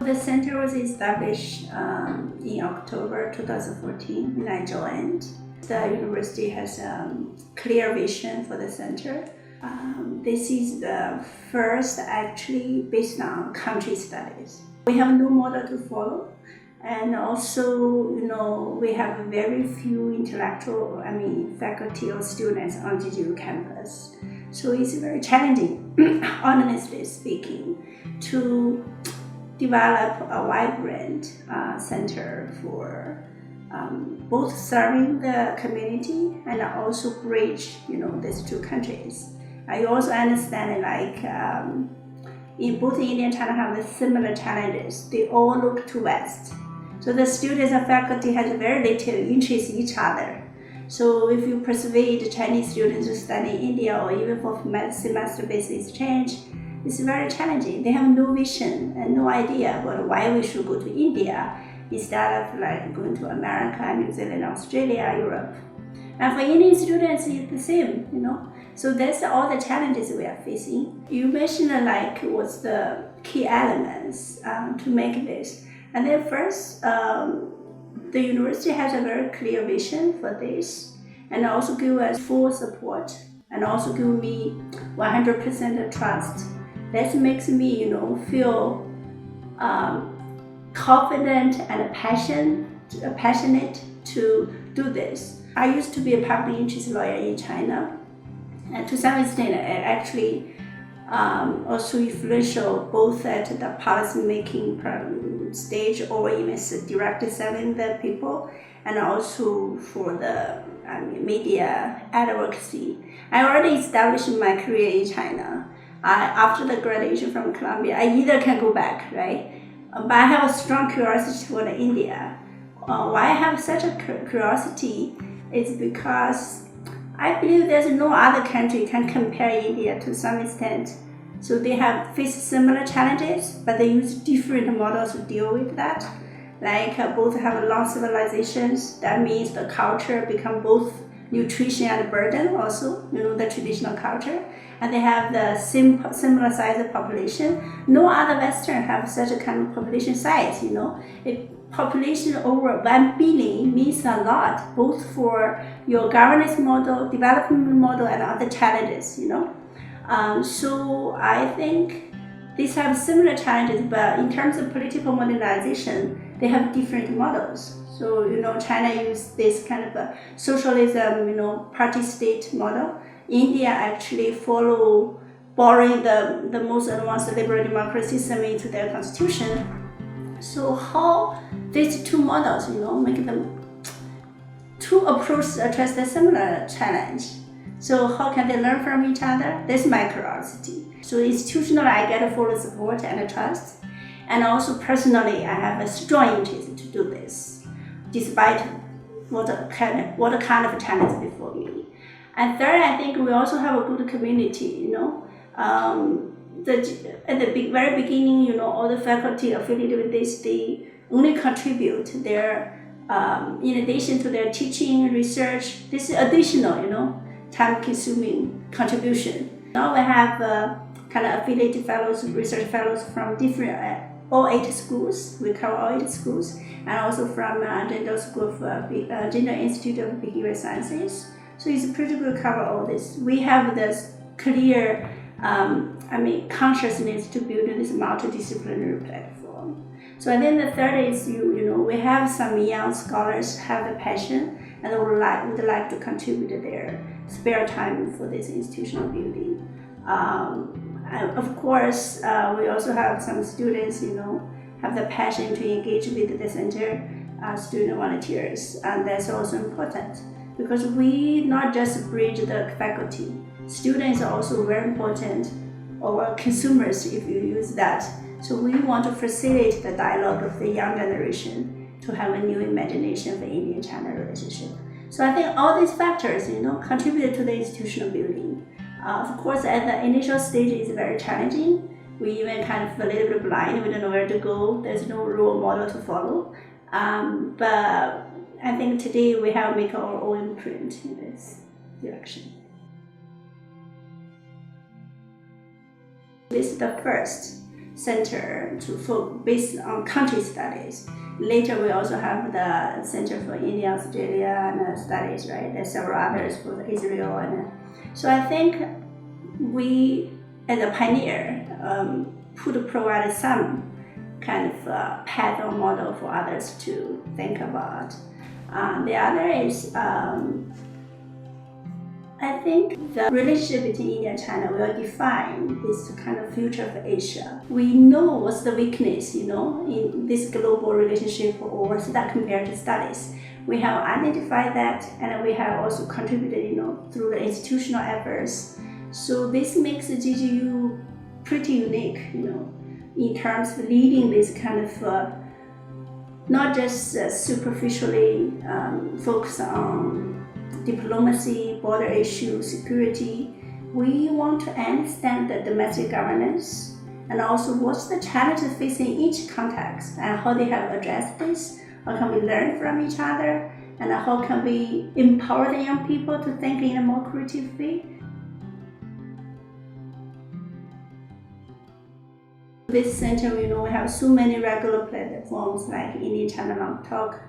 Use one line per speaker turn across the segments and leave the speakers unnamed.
The center was established in October 2014 when I joined. The university has a clear vision for the center. This is the first actually based on country studies. We have no model to follow, and also, we have very few faculty or students on GGU campus. So it's very challenging, honestly speaking, to develop a vibrant center for both serving the community and also bridge, these two countries. I also understand in both India and China have the similar challenges. They all look to West. So the students and faculty have very little interest in each other. So if you persuade Chinese students to study in India or even for semester-based exchange, it's very challenging. They have no vision and no idea about why we should go to India instead of going to America, New Zealand, Australia, Europe. And for Indian students, it's the same, So that's all the challenges we are facing. You mentioned what's the key elements to make this. And then first, the university has a very clear vision for this and also give us full support and also give me 100% trust. That makes me, feel confident and passionate to do this. I used to be a public interest lawyer in China, and to some extent, I actually also influential both at the policy making stage or even directly serving the people, and also for the media advocacy. I already established my career in China. After the graduation from Columbia, I either can go back, right? But I have a strong curiosity for India. Why I have such a curiosity is because I believe there's no other country can compare India to some extent. So they have faced similar challenges, but they use different models to deal with that. Both have long civilizations. That means the culture become both nutrition and burden also, the traditional culture. And they have the similar size of population. No other Western have such a kind of population size, A population over 1 billion means a lot, both for your governance model, development model, and other challenges, So I think these have similar challenges, but in terms of political modernization, they have different models. So, China used this kind of a socialism, party-state model. India actually borrowing the most advanced liberal democracy system into their constitution. So how these two models, make them two approaches address the similar challenge. So how can they learn from each other? That's my curiosity. So institutionally, I get a full support and trust. And also personally, I have a strong interest to do this, despite what kind of challenge before me. And third, I think we also have a good community, At the very beginning, all the faculty affiliated with this, they only contribute their, in addition to their teaching, research, this is additional, time-consuming contribution. Now we have kind of affiliated fellows, research fellows from different, all 8 schools. We cover all 8 schools, and also from Zhengzhou Institute of Behavioral Sciences. So it's pretty good cover all this. We have this clear consciousness to build this multidisciplinary platform. So I think the third is we have some young scholars have the passion and would like to contribute their spare time for this institutional building. And of course, we also have some students, have the passion to engage with the center, student volunteers, and that's also important because we not just bridge the faculty. Students are also very important, or consumers if you use that. So we want to facilitate the dialogue of the young generation to have a new imagination for Indian-China relationship. So I think all these factors, contribute to the institutional building. Of course, at the initial stage, it's very challenging. We even kind of a little bit blind. We don't know where to go. There's no role model to follow. But I think today we have make our own imprint in this direction. This is the first center based on country studies. Later, we also have the Center for India, Australia, and studies, right? There's several others for Israel, and so I think we, as a pioneer, could provide some kind of path or model for others to think about. The other is, I think the relationship between India and China will define this kind of future of Asia. We know what's the weakness, in this global relationship or what's that compared to studies. We have identified that, and we have also contributed, through the institutional efforts. So this makes the GGU pretty unique, in terms of leading this kind of not just superficially focus on diplomacy, border issues, security. We want to understand the domestic governance and also what's the challenges facing each context and how they have addressed this. How can we learn from each other, and how can we empower the young people to think in a more creative way? This center, we have so many regular platforms like Indian-China Long Talk,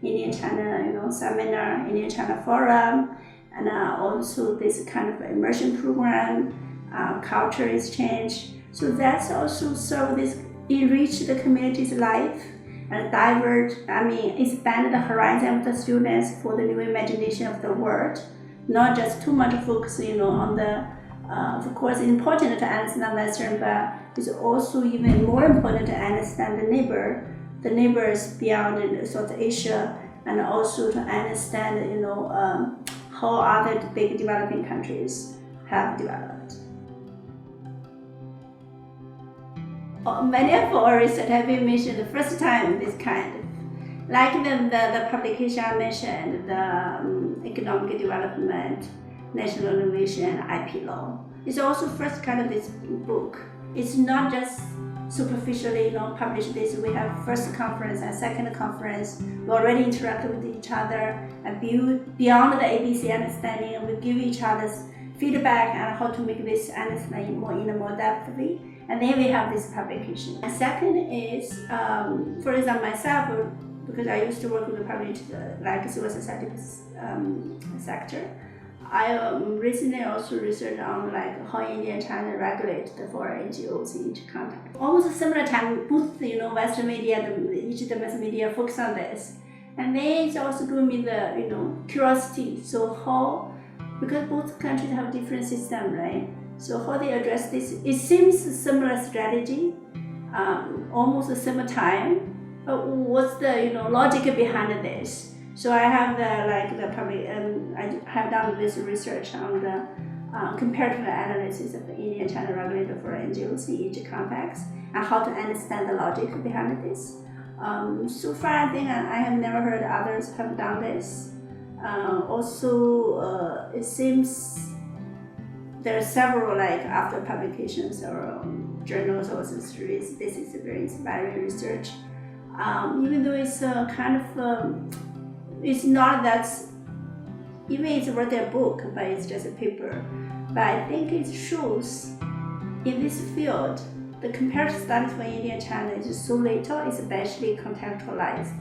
Indian-China Seminar, Indian-China Forum, and also this kind of immersion program, culture exchange. So that's also serve this enrich the community's life and expand the horizon of the students for the new imagination of the world. Not just too much focus, on the. Of course, it's important to understand Western, but it's also even more important to understand the neighbors beyond South Asia, and also to understand, how other big developing countries have developed. Many of our research have been mentioned the first time this kind of, like the publication I mentioned, the economic development, national innovation, IP law. It's also first kind of this book. It's not just superficially, publish this. We have first conference and second conference. We already interact with each other and build beyond the ABC understanding. And we give each other's feedback on how to make this understanding in a more depth way. And then we have this publication. And second is, for example, myself, because I used to work with the public, like civil society sector. I recently also researched on how India and China regulate the foreign NGOs in each context. Almost a similar time, both Western media, each domestic media focus on this, and then it's also giving me the curiosity. So how, because both countries have different systems, right? So how they address this? It seems a similar strategy, almost a similar time. But what's the logic behind this? So I have the public, I have done this research on the comparative analysis of the India and China regulator for NGOs in each context and how to understand the logic behind this. So far, I think I have never heard others have done this. Also, it seems there are several after publications or journals also series. This is a very inspiring research. Even though it's kind of it's not that, even it's worth a book, but it's just a paper. But I think it shows in this field, the comparative studies for India and China is so little, especially contextualized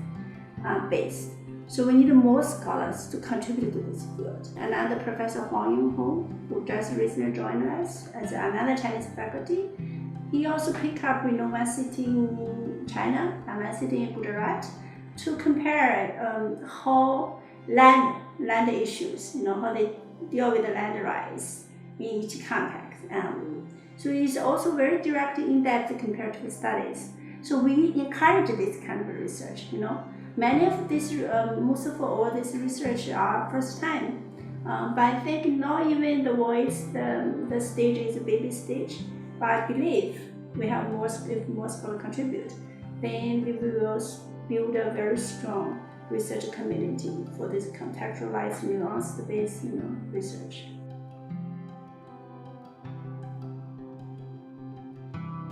based. So we need more scholars to contribute to this field. Another Professor Huang Yunhong, who just recently joined us as another Chinese faculty, he also picked up one city in China and one city in Gujarat, to compare how land issues, how they deal with the land rights in each context. So it's also very direct, in-depth comparative studies. So we encourage this kind of research. Many of this, most of all this research are first time. But I think not even the voice, the stage is a baby stage. But I believe we have more, if more scholars contribute, then we will build a very strong research community for this contextualized, nuance-based, research.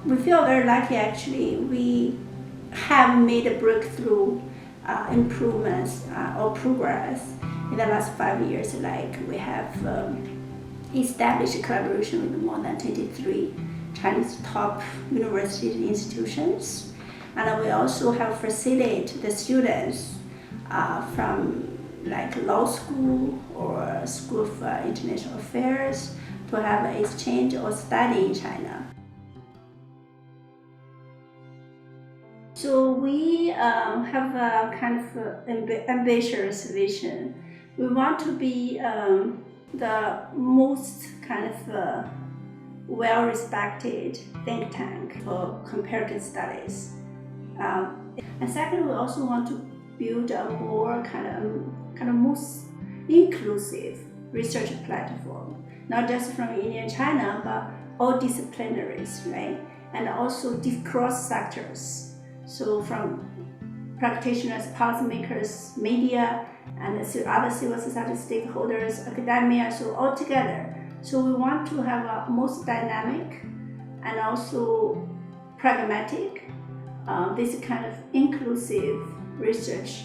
We feel very lucky, actually. We have made a breakthrough improvements or progress in the last 5 years. We have established collaboration with more than 23 Chinese top university institutions. And we also have facilitated the students from like law school or School of International Affairs to have an exchange or study in China. So we have a kind of ambitious vision. We want to be the most kind of well-respected think tank for comparative studies. And second, we also want to build a more kind of most inclusive research platform, not just from India and China, but all disciplinaries, right? And also cross sectors. So from practitioners, policymakers, media, and other civil society stakeholders, academia, so all together. So we want to have a most dynamic and also pragmatic, this kind of inclusive research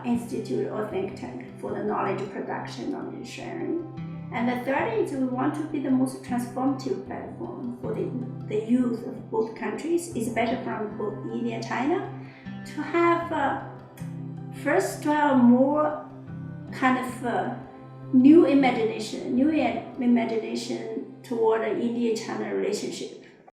institute or think tank for the knowledge production, knowledge sharing. And the third is we want to be the most transformative platform for the youth of both countries, especially from both India and China, to have first to have more kind of new imagination toward the India-China relationship.